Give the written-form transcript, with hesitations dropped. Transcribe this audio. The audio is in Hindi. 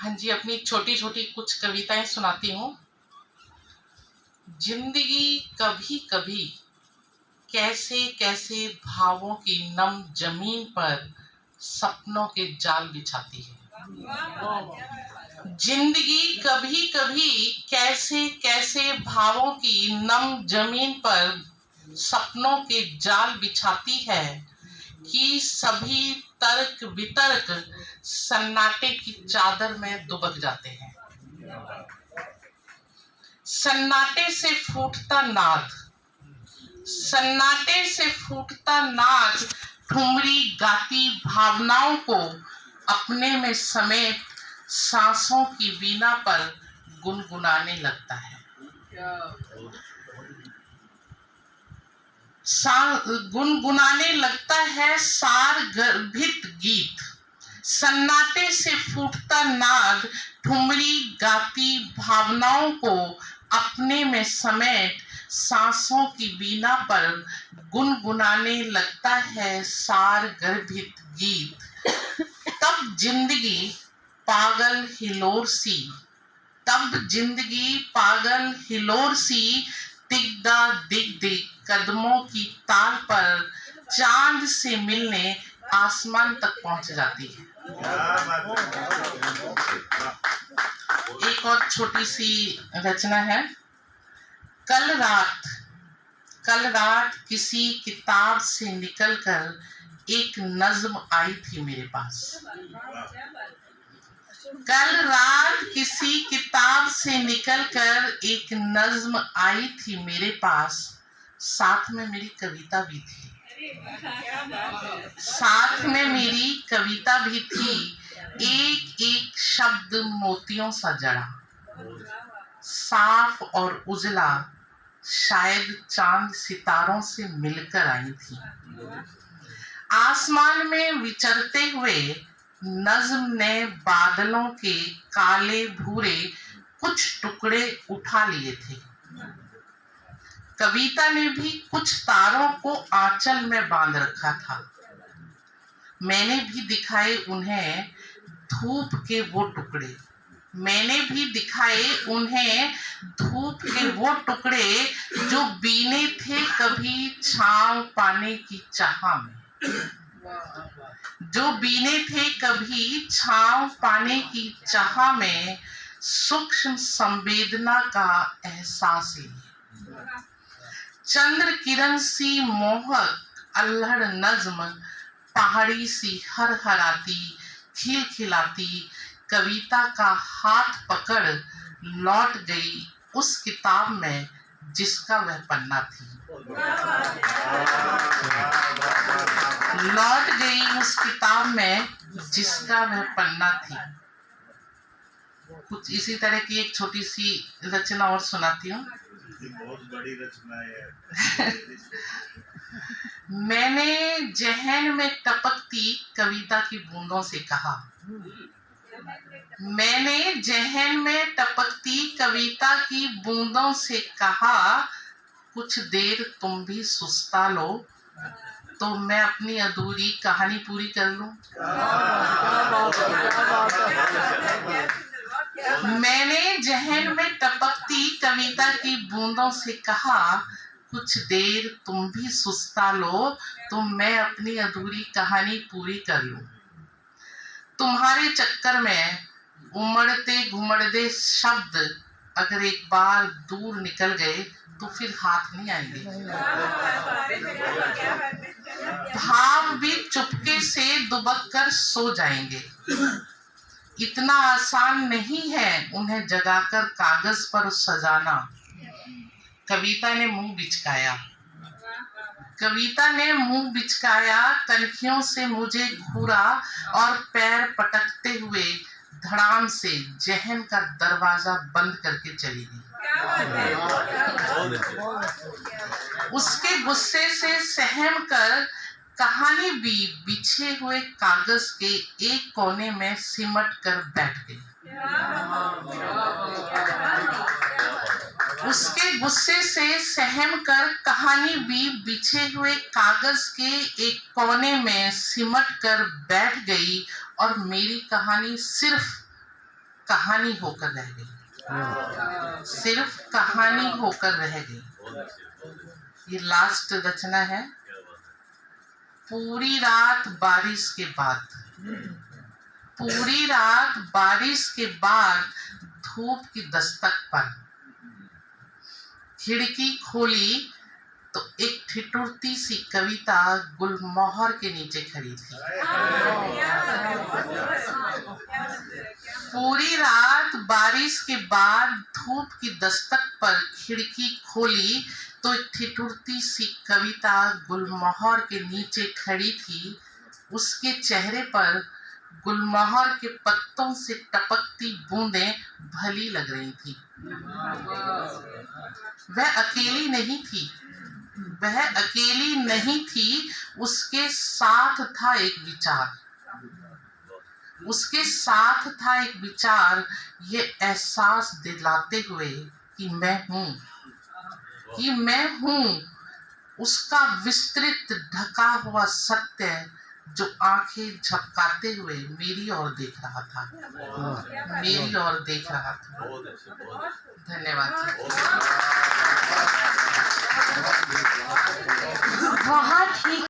हाँ जी, अपनी छोटी छोटी कुछ कविताएं सुनाती हूँ। जिंदगी कभी कभी कैसे कैसे भावों की नम जमीन पर सपनों के जाल बिछाती है। जिंदगी कभी कभी कैसे कैसे भावों की नम जमीन पर सपनों के जाल बिछाती है कि सभी तर्क वितर्क सन्नाटे की चादर में दुबक जाते हैं। सन्नाटे से फूटता नाद, सन्नाटे से फूटता नाद ठुमरी गाती भावनाओं को अपने में समेत सांसों की वीणा पर गुनगुनाने लगता है। गुनगुनाने लगता है सार गर्भित गीत। सन्नाटे से फूटता नाद ठुमरी गाती भावनाओं को अपने में समेट सांसों की वीणा पर गुनगुनाने लगता है सार गर्भित गीत। तब जिंदगी पागल हिलोर सी, तब जिंदगी पागल हिलोर सी दिग्दा दिग दिग कदमों की ताल पर चांद से मिलने आसमान तक पहुंच जाती है। एक और छोटी सी रचना है। कल रात किसी किताब से निकलकर एक नज्म आई थी मेरे पास। कल रात किसी किताब से निकलकर एक नज्म आई थी मेरे पास, साथ में मेरी कविता भी थी। साथ में मेरी कविता भी थी। एक एक शब्द मोतियों सा जड़ा, साफ और उजला, शायद चांद सितारों से मिलकर आई थी। आसमान में विचरते हुए नज्म ने बादलों के काले भूरे कुछ टुकड़े उठा लिए थे। कविता ने भी कुछ तारों को आंचल में बांध रखा था। मैंने भी दिखाए उन्हें धूप के वो टुकड़े, मैंने भी दिखाए उन्हें धूप के वो टुकड़े जो बीने थे कभी छांव पाने की चाह में, जो बीने थे कभी छांव पाने की चाह में, सूक्ष्म संवेदना का एहसास लिए। चंद्र किरण सी मोहक अल्हड़ नज्म पहाड़ी सी हरहराती खिलखिलाती कविता का हाथ पकड़ लौट गई उस किताब में जिसका वह पन्ना थी। लौट गई उस किताब में जिसका वह पन्ना थी। कुछ इसी तरह की एक छोटी सी रचना और सुनाती हूँ। बहुत बड़ी रचना है। मैंने जहन में टपकती कविता की बूंदों से कहा, मैंने जहन में टपकती कविता की बूंदों से कहा, कुछ देर तुम भी सुस्ता लो तो मैं अपनी अधूरी कहानी पूरी कर लूं। मैंने जहन में टपकती कविता की बूंदों से कहा, कुछ देर तुम भी सुस्ता लो तो मैं अपनी अधूरी कहानी पूरी कर लूं। तुम्हारे चक्कर में उमड़ते घुमड़ते शब्द अगर एक बार दूर निकल गए तो फिर हाथ नहीं आएंगे। भाव भी चुपके से दुबक कर सो जाएंगे। इतना आसान नहीं है उन्हें जगाकर कागज पर सजाना। कविता ने मुंह बिचकाया, कविता ने मुंह बिचकाया, कनखियों से मुझे घूरा और पैर पटकते हुए धड़ाम से जहन का दरवाजा बंद करके चली गई। उसके गुस्से से सहम कर कहानी भी बिछे हुए कागज के एक कोने में सिमट कर बैठ गई। उसके गुस्से से सहम कर कहानी भी बिछे हुए कागज के एक कोने में सिमट कर बैठ गई और मेरी कहानी सिर्फ कहानी होकर रह गई, सिर्फ कहानी होकर रह गई। ये लास्ट रचना है। पूरी रात बारिश के बाद, पूरी रात बारिश के बाद धूप की दस्तक पर खिड़की खोली तो एक ठिठुरती सी कविता गुलमोहर के नीचे खड़ी थी। पूरी रात बारिश के बाद धूप की दस्तक पर खिड़की खोली तो एक ठिठुरती सी कविता गुलमोहर के नीचे खड़ी थी। उसके चेहरे पर गुलमोहर के पत्तों से टपकती बूंदें भली लग रही थी। वह अकेली नहीं थी, वह अकेली नहीं थी। उसके साथ था एक विचार, उसके साथ था एक विचार, ये एहसास दिलाते हुए कि मैं हूँ, कि मैं हूँ। उसका विस्तृत ढका हुआ सत्य जो आंखें झपकाते हुए मेरी ओर देख रहा था, मेरी ओर देख रहा था। धन्यवाद। बहुत ही